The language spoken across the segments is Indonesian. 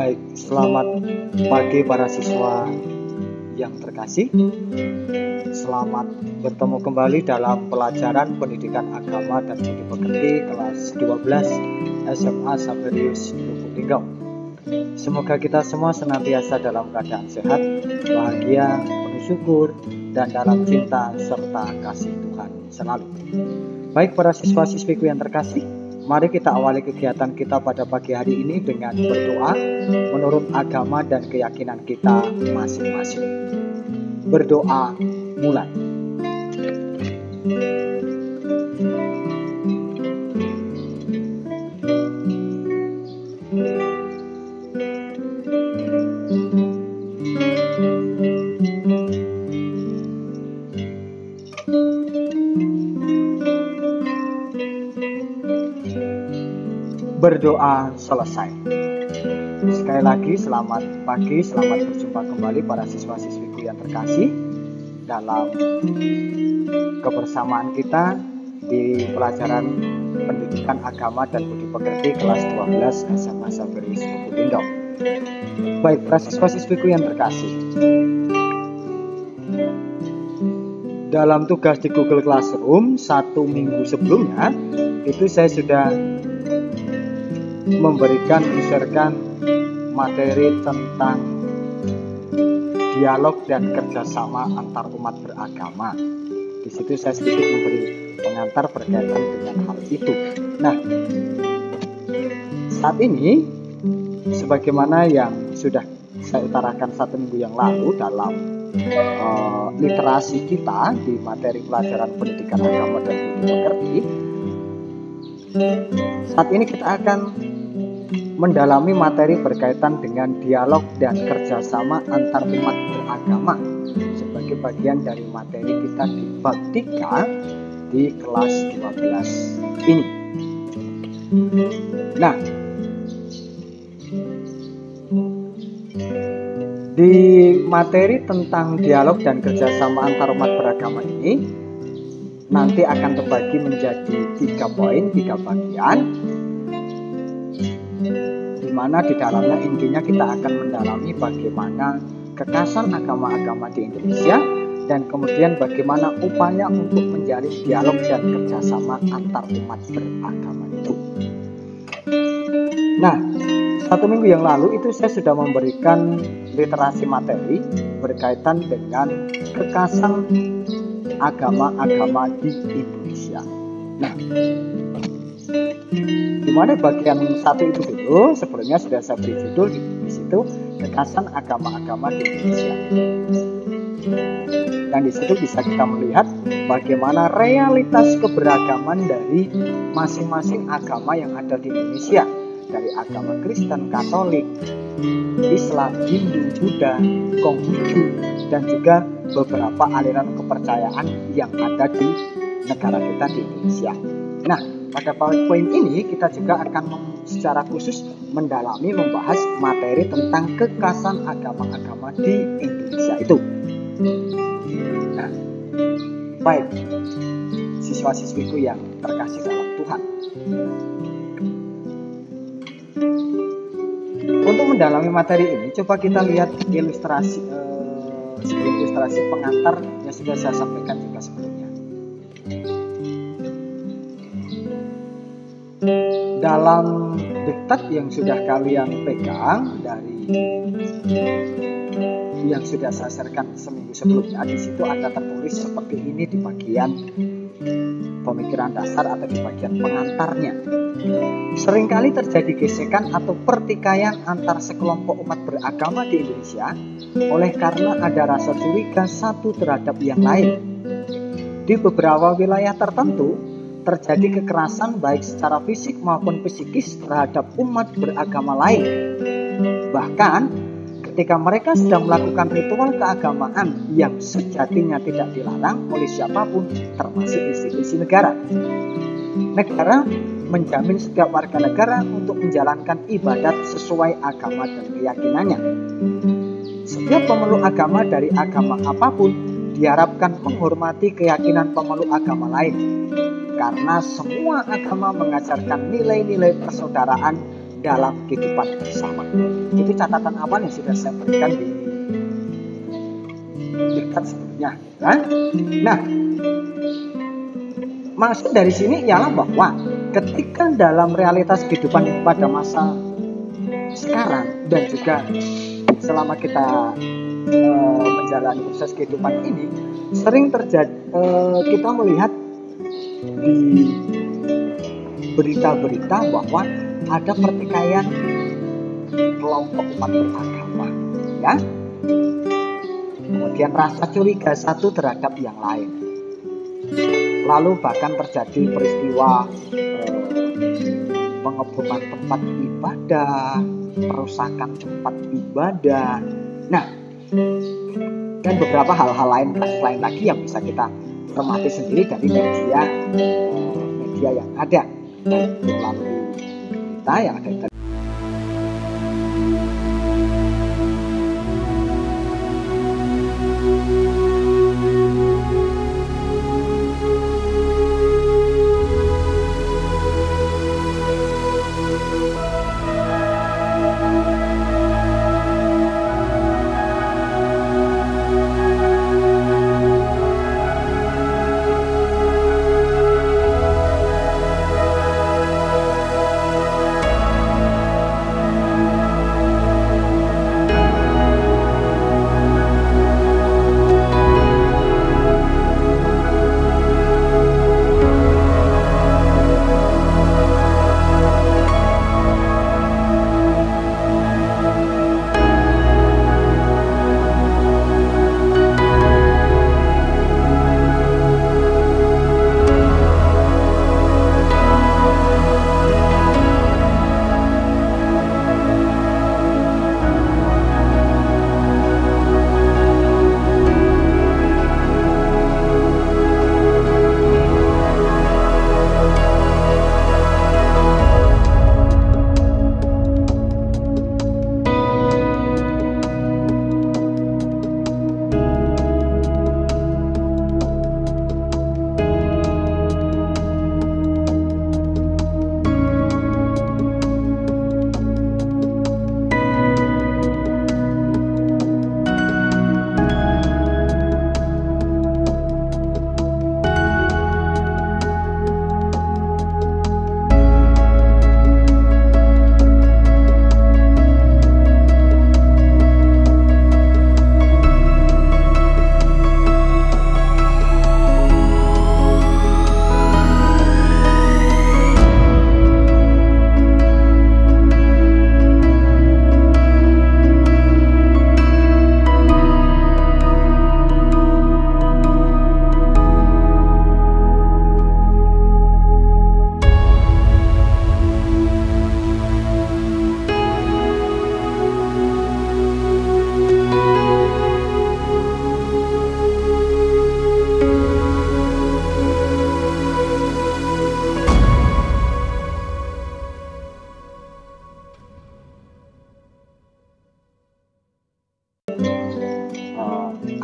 Baik, selamat pagi para siswa yang terkasih. Selamat bertemu kembali dalam pelajaran pendidikan agama dan budi pekerti kelas 12 SMA Saverius Lubuk Linggau. Semoga kita semua senantiasa dalam keadaan sehat, bahagia, penuh syukur, dan dalam cinta serta kasih Tuhan selalu. Baik para siswa-siswiku yang terkasih, mari kita awali kegiatan kita pada pagi hari ini dengan berdoa menurut agama dan keyakinan kita masing-masing. Berdoa mulai. Berdoa selesai. Sekali lagi selamat pagi, selamat berjumpa kembali para siswa-siswiku yang terkasih dalam kebersamaan kita di pelajaran pendidikan agama dan budi pekerti kelas 12 SMA Saverius Lubuk Linggau. Baik para siswa-siswiku yang terkasih, dalam tugas di Google Classroom 1 minggu sebelumnya itu saya sudah men-share materi tentang dialog dan kerjasama antar umat beragama. Di situ saya sedikit memberi pengantar berkaitan dengan hal itu. Nah, saat ini sebagaimana yang sudah saya utarakan 1 minggu yang lalu dalam literasi kita di materi pelajaran pendidikan agama dan budi pekerti, saat ini kita akan mendalami materi berkaitan dengan dialog dan kerjasama antar umat beragama sebagai bagian dari materi kita di bab 3 di kelas 12 ini. Nah, di materi tentang dialog dan kerjasama antar umat beragama ini nanti akan terbagi menjadi 3 poin, 3 bagian, di mana di dalamnya intinya kita akan mendalami bagaimana kekasan agama-agama di Indonesia dan kemudian bagaimana upaya untuk menjalin dialog dan kerjasama antar umat beragama itu. Nah, 1 minggu yang lalu itu saya sudah memberikan literasi materi berkaitan dengan kekasan agama-agama di Indonesia. Nah, di mana bagian 1 itu dulu sebelumnya sudah saya beri judul di situ kekasan agama-agama di Indonesia. Dan di situ bisa kita melihat bagaimana realitas keberagaman dari masing-masing agama yang ada di Indonesia, dari agama Kristen, Katolik, Islam, Hindu, Buddha, Konghucu, dan juga beberapa aliran kepercayaan yang ada di negara kita di Indonesia. Nah, pada poin ini kita juga akan secara khusus mendalami membahas materi tentang kekasan agama-agama di Indonesia itu. Nah, baik siswa-siswiku yang terkasih dalam Tuhan, untuk mendalami materi ini coba kita lihat ilustrasi pengantar yang sudah saya sampaikan juga sebelumnya. Dalam diktat yang sudah kalian pegang dari yang sudah saya sharekan seminggu sebelumnya, di situ ada tertulis seperti ini di bagian pemikiran dasar atau di bagian pengantarnya. Seringkali terjadi gesekan atau pertikaian antar sekelompok umat beragama di Indonesia oleh karena ada rasa curiga satu terhadap yang lain. Di beberapa wilayah tertentu terjadi kekerasan baik secara fisik maupun psikis terhadap umat beragama lain. Bahkan ketika mereka sedang melakukan ritual keagamaan yang sejatinya tidak dilarang oleh siapapun, termasuk institusi negara. Negara menjamin setiap warga negara untuk menjalankan ibadat sesuai agama dan keyakinannya. Setiap pemeluk agama dari agama apapun diharapkan menghormati keyakinan pemeluk agama lain, karena semua agama mengajarkan nilai-nilai persaudaraan dalam kehidupan bersama. Itu catatan awal yang sudah saya berikan di dekat sebelumnya. Nah, maksud dari sini ialah bahwa ketika dalam realitas kehidupan ini pada masa sekarang dan juga selama kita menjalani proses kehidupan ini, sering terjadi kita melihat di berita-berita bahwa ada pertikaian kelompok umat beragama, ya. Kemudian rasa curiga satu terhadap yang lain. Lalu bahkan terjadi peristiwa pengeboman tempat ibadah, perusakan tempat ibadah. Nah, dan beberapa hal-hal lain lagi yang bisa kita cermati sendiri dari media yang ada, melalui berita yang ada.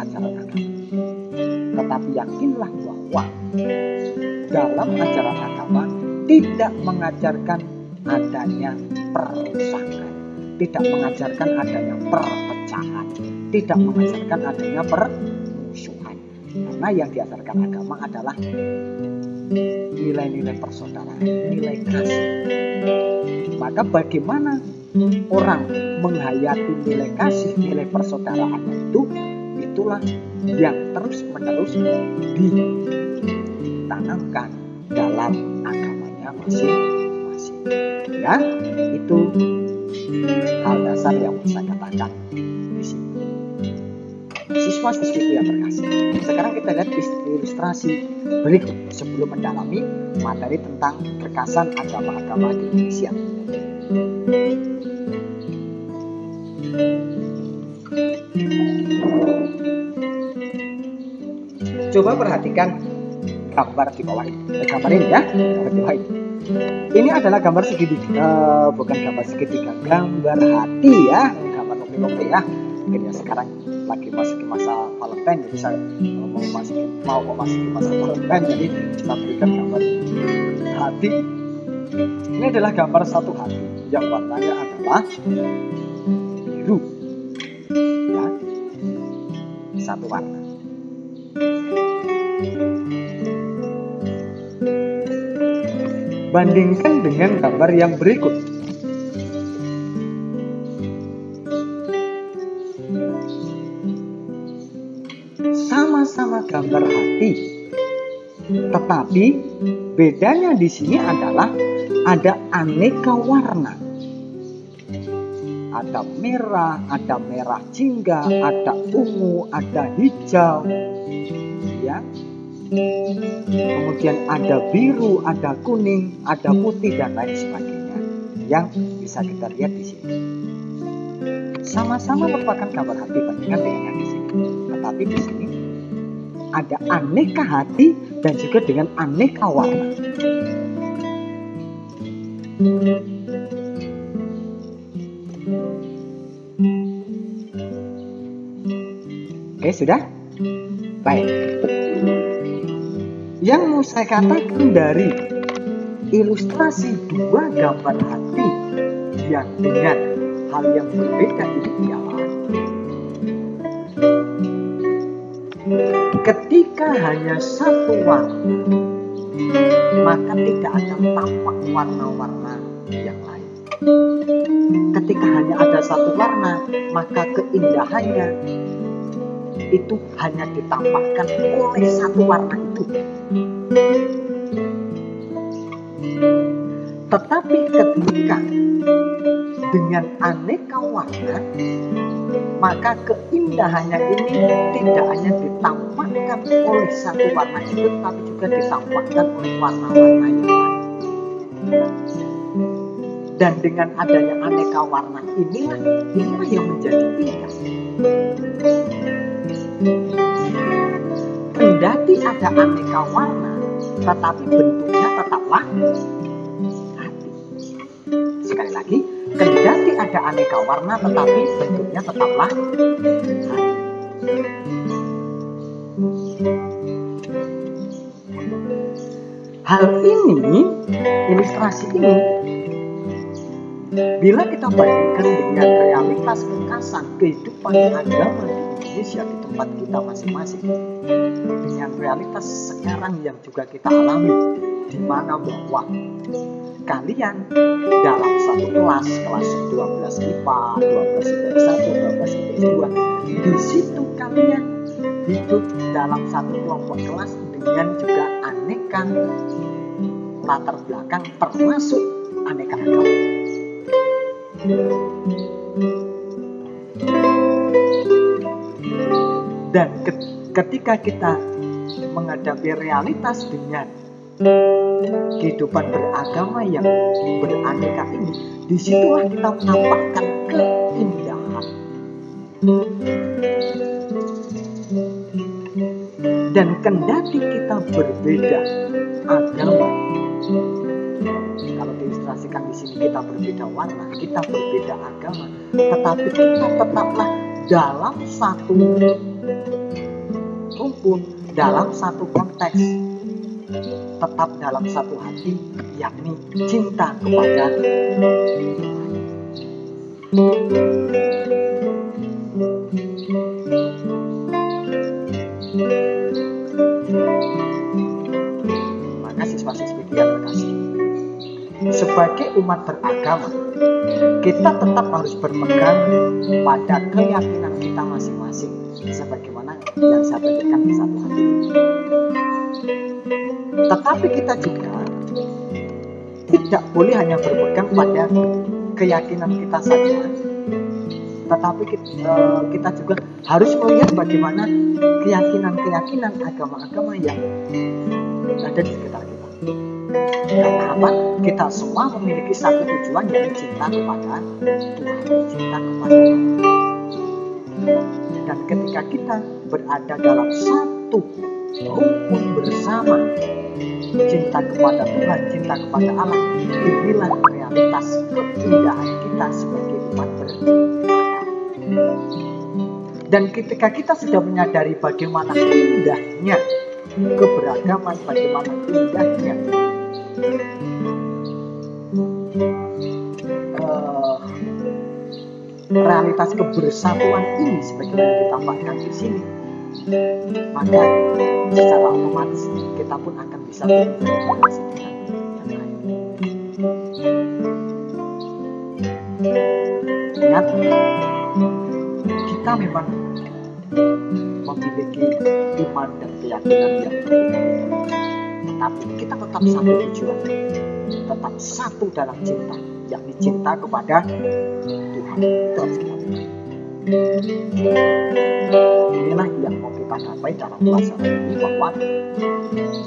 ajaran agama. Tetapi yakinlah bahwa dalam ajaran agama tidak mengajarkan adanya perusakan, tidak mengajarkan adanya perpecahan, tidak mengajarkan adanya permusuhan. Karena yang diajarkan agama adalah nilai-nilai persaudaraan, nilai kasih. Maka bagaimana orang menghayati nilai kasih, nilai persaudaraan itulah yang terus-menerus ditanamkan dalam agamanya masing-masing. Ya, itu hal dasar yang bisa katakan di sini. Siswa-siswiku yang terkasih, sekarang kita lihat ilustrasi berikut sebelum mendalami materi tentang kekasan agama-agama di Indonesia. Coba perhatikan gambar di bawah ini. Gambar ini ya, gambar di bawah ini. Ini adalah gambar segitiga, bukan gambar segitiga, gambar hati ya, gambar kopi-kopi ya. Mungkin ya sekarang lagi masuk ke masa Valentine, jadi saya mau memasuki masa Valentine, jadi saya berikan gambar hati Ini adalah gambar satu hati yang warnanya adalah biru, ya, satu warna. Bandingkan dengan gambar yang berikut. Sama-sama gambar hati, tetapi bedanya di sini adalah ada aneka warna. Ada merah, ada merah jingga, ada ungu, ada hijau, ya. Kemudian ada biru, ada kuning, ada putih dan lain sebagainya yang bisa kita lihat di sini. Sama-sama merupakan gambar hati bandingkan dengan yang di sini. Tetapi di sini ada aneka hati dan juga dengan aneka warna. Oke, sudah? Baik. Yang mau saya katakan dari ilustrasi dua gambar hati yang dengan hal yang berbeda ini ialah ketika hanya satu warna, maka tidak akan tampak warna-warna yang lain. Ketika hanya ada satu warna, maka keindahannya itu hanya ditampakkan oleh satu warna itu. Tetapi ketika dengan aneka warna, maka keindahannya ini tidak hanya ditampakkan oleh satu warna itu, tapi juga ditampakkan oleh warna-warna yang lain. Dan dengan adanya aneka warna inilah yang menjadi indah. Kendati ada aneka warna, tetapi bentuknya tetaplah hati. Sekali lagi, kendati ada aneka warna, tetapi bentuknya tetaplah hati. Hal ini, ilustrasi ini, bila kita bandingkan dengan realitas kekasan kehidupan agama di Indonesia di tempat kita masing-masing, dengan realitas sekarang yang juga kita alami, di mana bahwa kalian dalam satu kelas 12 IPA, 12 IPS 1, 12 IPS 2, di situ kalian hidup dalam satu kelompok kelas dengan juga aneka latar belakang termasuk aneka agama. Dan ketika kita menghadapi realitas dengan kehidupan beragama yang beraneka ini, disitulah kita menampakkan keindahan. Dan kendati kita berbeda agama, kalau diilustrasikan di sini kita berbeda warna, kita berbeda agama, tetapi kita tetaplah dalam satu rumpun, dalam satu konteks, tetap dalam satu hati, yakni cinta kepada Tuhan. Maka siswa-siswi yang terkasih, sebagai umat beragama, kita tetap harus berpegang pada keyakinan kita masing-masing, sebagaimana yang saya tunjukkan di satu hati ini. Tetapi kita juga tidak boleh hanya berpegang pada keyakinan kita saja, tetapi kita juga harus melihat bagaimana keyakinan-keyakinan agama-agama yang ada di sekitar kita. Karena apa? Kita semua memiliki satu tujuan, yaitu cinta kepada Tuhan, cinta kepada Allah. Dan ketika kita berada dalam satu rumpun bersama, cinta kepada Tuhan, cinta kepada Allah, inilah realitas keindahan kita sebagai umat beragama. Dan ketika kita sudah menyadari bagaimana indahnya keberagaman, bagaimana indahnya realitas kebersatuan ini sebagaimana ditampakkan di sini, maka secara otomatis kita pun akan bisa berinteraksi dengan yang lain. Ingat, kita memang memiliki iman dan keyakinan yang berbeda, tetapi kita tetap satu tujuan, tetap satu dalam cinta, yakni cinta kepada Tuhan. Itu harus kita miliki. Inilah yang mau kita capai dalam pelajaran ini, bahwa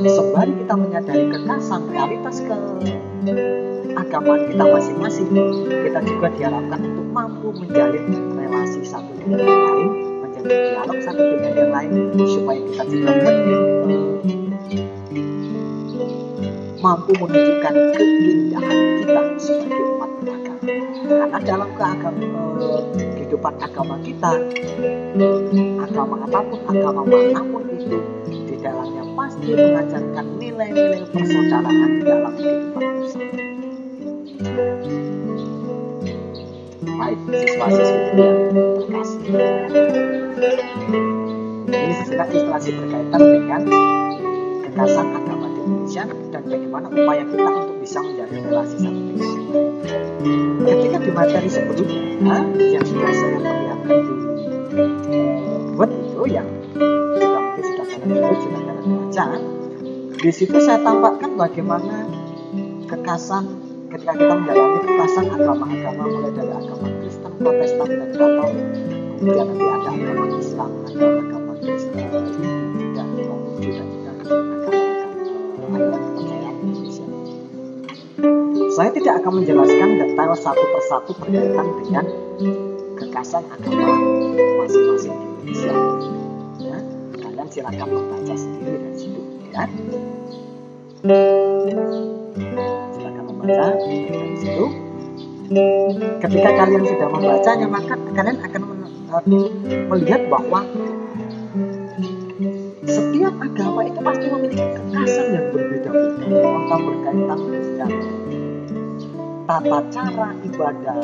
sembari kita menyadari kekasan realitas keagamaan kita masing-masing, kita juga diharapkan untuk mampu menjalin relasi satu dengan yang lain, menjalin dialog satu dengan yang lain, supaya kita juga mampu menunjukkan keindahan kita sebagai umat beragama. Karena dalam kehidupan agama kita, agama apapun, agama manapun itu, di dalamnya pasti mengajarkan nilai-nilai persaudaraan dalam kehidupan bersama. Baik, siswa-siswi yang terkasih, ini sejenak ilustrasi berkaitan dengan kekasan agama di Indonesia dan bagaimana upaya kita untuk bisa menjalin relasi satu dengan yang lain. Ketika di materi sebelumnya yang sudah saya perlihatkan di buat itu, yang juga mungkin sudah kalian baca, di situ saya tampakkan bagaimana kekasan ketika kita menjalani kekasan agama-agama, mulai dari agama Kristen, Protestan, dan Katolik, kemudian nanti ada agama Islam, agama Kristen, dan Konghucu, dan juga agama-agama kepercayaan Indonesia. Saya tidak akan menjelaskan detail satu persatu berkaitan dengan kekasan agama masing-masing di Indonesia. Ya, kalian silakan membaca sendiri dari situ, ya. Silakan membaca dari situ. Ketika kalian sudah membacanya, maka kalian akan melihat bahwa setiap agama itu pasti memiliki kekasan yang berbeda-beda, tentang berkaitan dengan tata cara ibadah,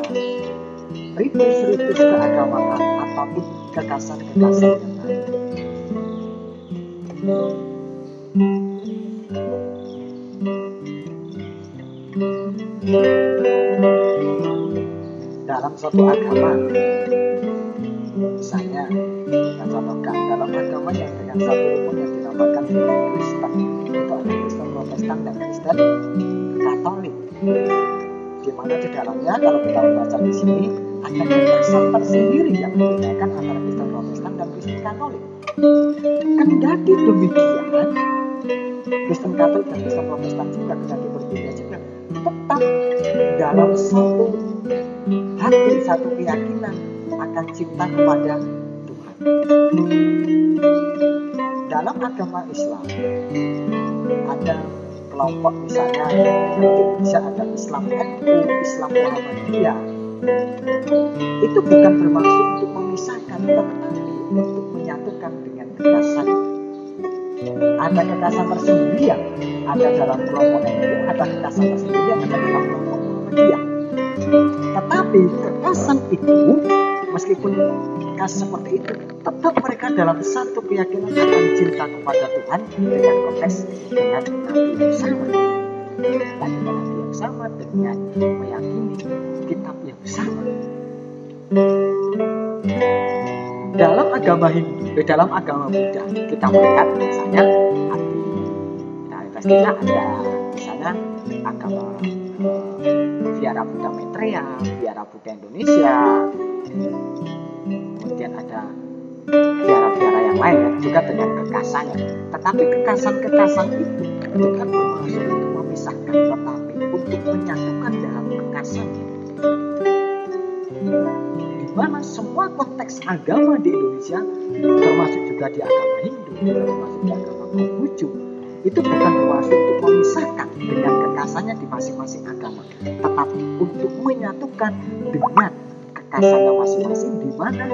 ritus-ritus keagamaan, ataupun kekasan-kekasan yang lain. Dalam suatu agama, misalnya kita contohkan dalam agama yang dengan satu rukun yang dinamakan Kristen, itu ada Kristen Protestan dan Kristen Katolik, di mana di dalamnya kalau kita membaca di sini ada kekasan tersendiri yang membedakan antara Kristen Protestan dan Kristen Katolik. Kendati demikian, Kristen Katolik dan Kristen Protestan juga kendati berbeda juga, tetap dalam satu hati, satu keyakinan akan cinta kepada Tuhan. Dalam agama Islam ada kelompok, misalnya di Indonesia ada Islam NU, Islam Muhammadiyah. Itu bukan bermaksud untuk memisahkan, tetapi untuk menyatukan dengan kekasan. Ada kekasan tersendiri yang ada dalam kelompok NU, ada kekasan tersendiri yang ada dalam kelompok Muhammadiyah. Tetapi kekasan itu, meskipun kekasan seperti itu, tetap mereka dalam satu keyakinan akan cinta kepada Tuhan dengan konteks dengan nabi yang sama, dan dengan nabi yang sama, dengan meyakini kitab yang sama. Dalam agama Hindu, dalam agama Buddha, kita melihat misalnya realitas kita ada misalnya agama Vihara Buddha Maitreya, Vihara Buddha Indonesia, kemudian ada vihara-vihara yang lain juga dengan kekasannya. Tetapi kekasan-kekasan itu bukan bermaksud untuk memisahkan, tetapi untuk menyatukan dalam kekasannya. Di mana semua konteks agama di Indonesia, termasuk juga di agama Hindu, termasuk di agama Konghucu, itu bukan bermaksud untuk memisahkan dengan kekasannya di masing-masing agama, tetapi untuk menyatukan dengan kekasannya masing-masing, di mana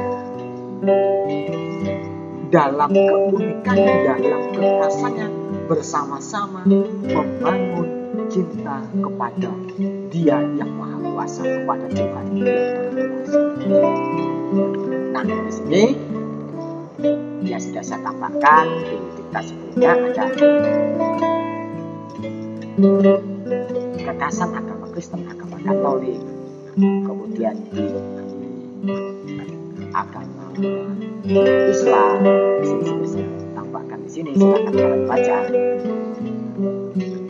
dalam keunikannya, dalam kekasannya bersama-sama membangun cinta kepada Dia yang Maha berkuasa, kepada Tuhan yang berkuasa. Nah, di sini yang sudah saya tambahkan di dikta sebelumnya ada kekasan agama Kristen, agama Katolik, kemudian agama Islam. Di sini sudah saya tambahkan di sini, silakan kalian baca.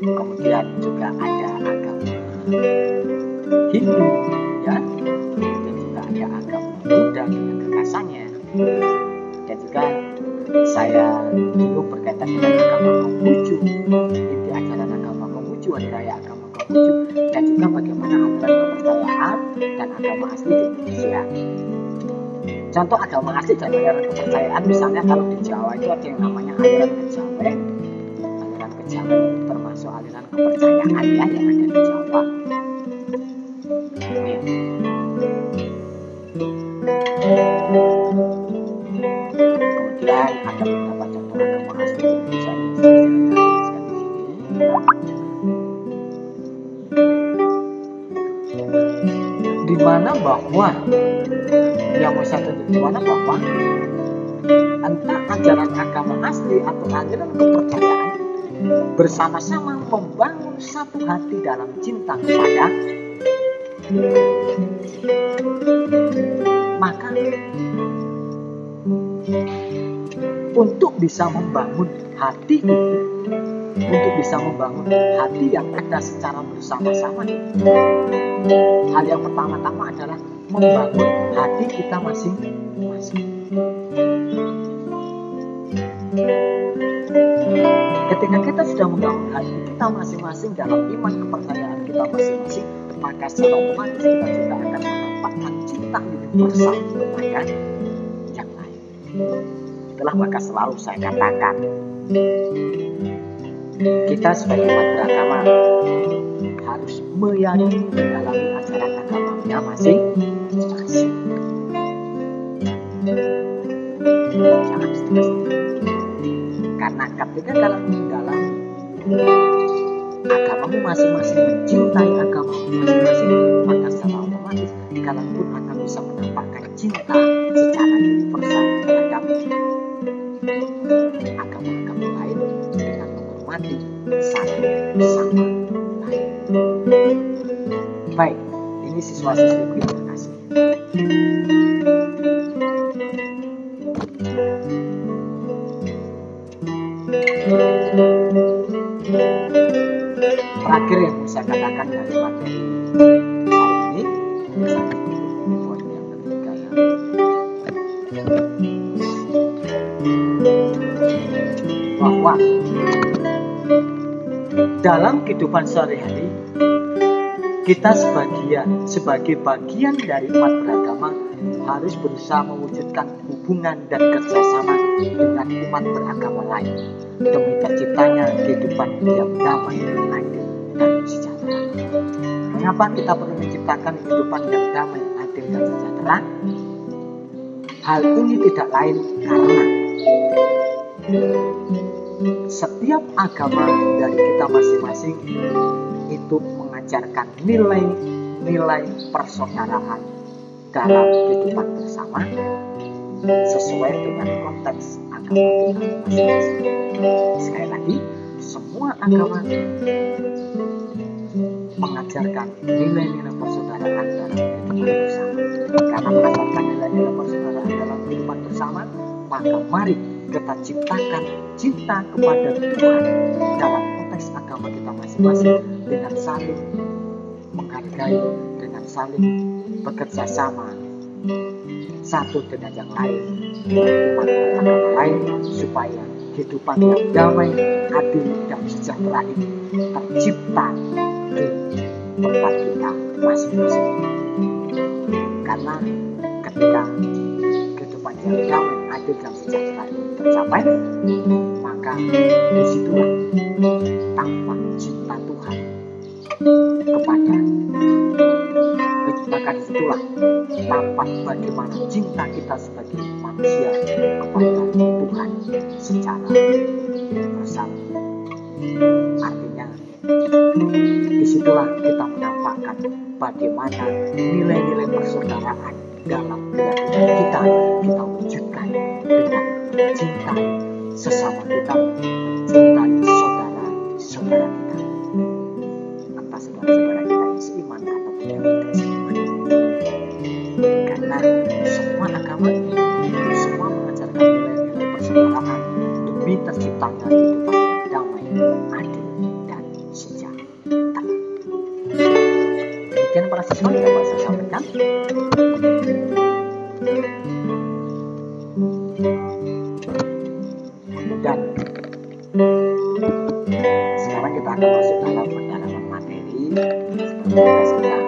Kemudian juga ada agama Hindu, ya, dan juga ada agama Buddha dengan kekasannya, dan juga saya dulu berkaitan dengan agama Konghucu, inti ajaran agama Konghucu, hari raya agama Konghucu, dan juga bagaimana aliran kepercayaan dan agama asli di Indonesia. Contoh agama asli dan aliran kepercayaan, misalnya kalau di Jawa itu ada yang namanya aliran Kejawen. Aliran Kejawen itu termasuk aliran kepercayaan ya, yang ada di Jawa. Kemudian ada beberapa contoh agama asli di Indonesia yang saya tuliskan di sini. Di mana bahwa yang mau saya tunjuk, di mana bahwa entah ajaran agama asli atau aliran kepercayaan bersama-sama membangun satu hati dalam cinta kepada, maka untuk bisa membangun hati itu, untuk bisa membangun hati yang ada secara bersama-sama, hal yang pertama-tama adalah membangun hati kita masing-masing. Ketika kita sudah membangun hati kita masing-masing dalam iman kepercayaan kita masing-masing, maka secara otomatis kita juga akan menampakkan cinta universal kepada yang lain. Itulah maka selalu saya katakan, kita sebagai umat beragama harus meyakini mendalami ajaran agamanya masing-masing. Jangan setengah-setengah. Karena ketika kalian mendalami agamamu masing-masing, mencintai agamamu masing-masing, maka secara otomatis kalian pun akan bisa menampakkan cinta secara universal terhadap agama-agama lain dengan menghormati satu sama lain. Baik, ini siswa-siswiku yang terkasih. Terakhir yang saya katakan dari materi hari ini, saya ini poin yang ketiga ya. Bahwa dalam kehidupan sehari-hari kita sebagai bagian dari umat beragama harus berusaha mewujudkan hubungan dan kerjasama dengan umat beragama lain demi terciptanya kehidupan yang damai, adil, dan sejahtera. Mengapa kita perlu menciptakan kehidupan yang damai, adil, dan sejahtera? Hal ini tidak lain karena setiap agama dari kita masing-masing itu mengajarkan nilai-nilai persaudaraan dalam kehidupan bersama sesuai dengan konteks agama kita masing-masing. Sekali lagi, semua agama mengajarkan nilai-nilai persaudaraan dalam kehidupan bersama. Karena mengajarkan nilai-nilai persaudaraan dalam kehidupan bersama, maka mari kita ciptakan cinta kepada Tuhan dalam konteks agama kita masing-masing dengan saling menghargai, dengan saling bekerja sama satu dengan yang lain, umat beragama lain, supaya kehidupan yang damai, adil, dan sejahtera ini tercipta di tempat kita masing-masing. Karena ketika kehidupan yang damai, adil, dan sejahtera ini tercapai, maka disitulah tampak cinta Tuhan kepada, maka disitulah tampak bagaimana cinta kita sebagai manusia kepada Tuhan secara universal. Artinya disitulah kita menampakkan bagaimana nilai-nilai persaudaraan dalam keyakinan kita wujudkan dengan mencintai sesama kita, mencintai saudara-saudara kita, entah saudara-saudara kita yang seiman atau tidak seiman. Karena semua agama semua mengajarkan nilai-nilai persaudaraan demi terciptanya kehidupan yang damai, adil, dan sejahtera. Demikian para siswa yang dapat saya sampaikan. Dan sekarang kita akan masuk dalam pendalaman materi seperti tugas kita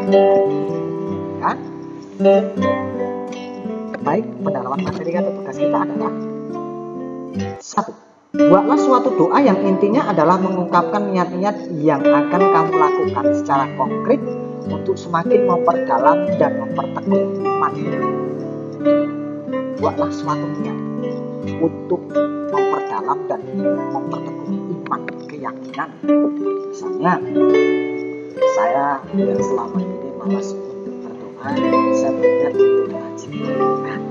ya. Baik, pendalaman materi atau tugas kita adalah 1. Buatlah suatu doa yang intinya adalah mengungkapkan niat-niat yang akan kamu lakukan secara konkret untuk semakin memperdalam dan memperteguh iman. Buatlah suatu niat untuk memperdalam dan memperteguh iman, keyakinan. Misalnya, saya yang selama ini malas untuk berdoa, saya berniat untuk mengaji Al-Quran.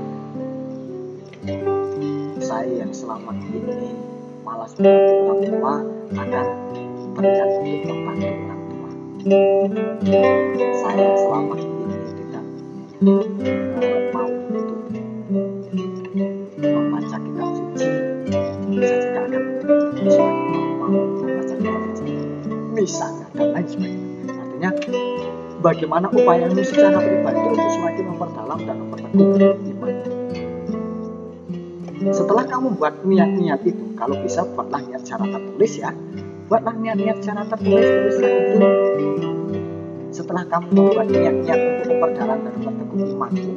Saya yang selama ini malas membantu orang tua, akan berniat untuk membantu orang tua. Saya yang selama ini tidak mau untuk membaca kitab suci, saya juga akan mau membaca kitab suci, misalnya, dan lain sebagainya. Artinya, bagaimana upayamu secara pribadi untuk semakin memperdalam dan memperteguh iman. Setelah kamu buat niat-niat itu, kalau bisa buatlah niat secara tertulis ya. Buatlah niat-niat secara tertulis, tulislah itu. Setelah kamu membuat niat-niat untuk memperdalam dan memperteguh imanmu,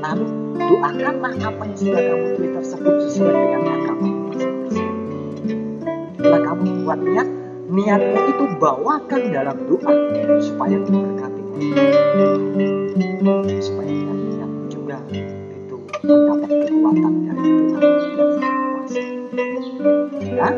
lalu doakanlah apa yang sudah kamu tulis tersebut sesuai dengan agama masing-masing. Setelah kamu membuat niatmu itu bawakan dalam doa supaya diberkati, supaya niat-niat juga itu mendapat kekuatan dari Tuhan yang berkuasa. Ya,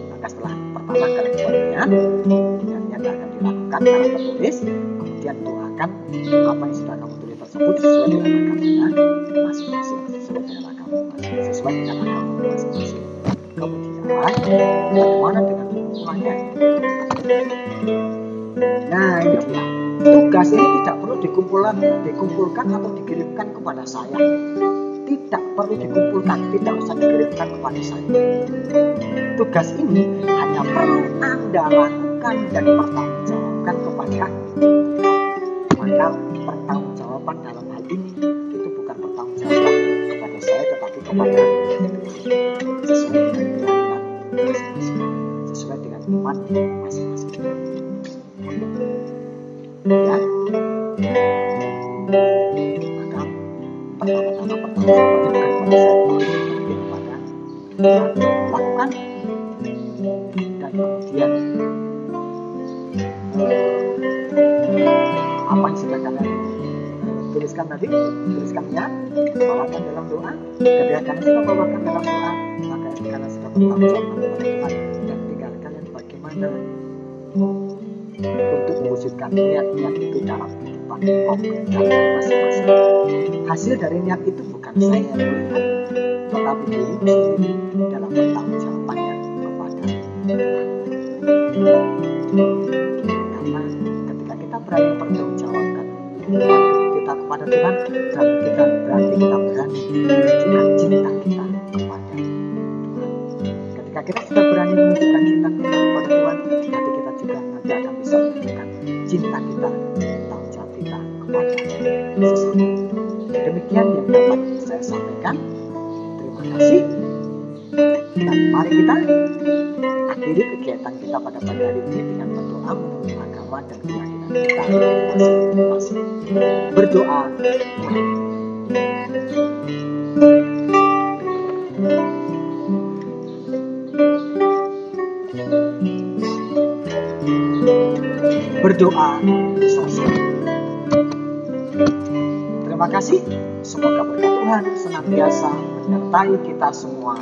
maka setelah pertama kali niat akan dilakukan secara tertulis, kemudian doakan apa yang sudah kamu tulis tersebut sesuai dengan agamanya masing-masing, sesuai dengan agama masing-masing. Kemudian bagaimana dengan pengumpulannya? Nah, ini dia. Tugas ini tidak perlu dikumpulkan atau dikirimkan kepada saya. Tidak perlu dikumpulkan, tidak usah dikirimkan kepada saya. Tugas ini hanya perlu Anda lakukan dan pertanggungjawabkan kepada maka pertanggungjawaban dalam hal ini itu bukan pertanggungjawaban kepada saya, tetapi kepada sesuai dengan keyakinan masing-masing, sesuai dengan iman masing-masing. Ya, maka pertama-tama pertanggungjawabannya bukan kepada saya, tetapi kepada Tuhan. Lakukan dan kemudian apa yang sudah kalian tuliskan tadi, tuliskannya, bawakan dalam doa. Ketika kalian sudah bawakan dalam doa, maka kalian sudah bertanggung jawab kepada Tuhan, dan tinggal kalian bagaimana untuk mewujudkan niat-niat itu dalam kehidupan konkret kalian masing-masing. Hasil dari niat itu bukan saya yang melihat, tetapi diri sendiri dalam bertanggung jawabannya kepada Tuhan. Karena ketika kita berani mempertanggungjawabkan kita kepada Tuhan, dan kita berarti kita berani menunjukkan cinta kita kepada Tuhan. Ketika kita sudah berani menunjukkan cinta kita kepada Tuhan, nanti kita juga nanti akan bisa menunjukkan cinta kita, tanggung jawab kita kepada sesama. Demikian yang dapat saya sampaikan. Terima kasih. Dan mari kita akhiri kegiatan kita pada pagi hari ini dengan berdoa menurut agama dan keyakinan kita masing-masing. Berdoa. Berdoa selesai. Terima kasih. Semoga berkat Tuhan senantiasa menyertai kita semua.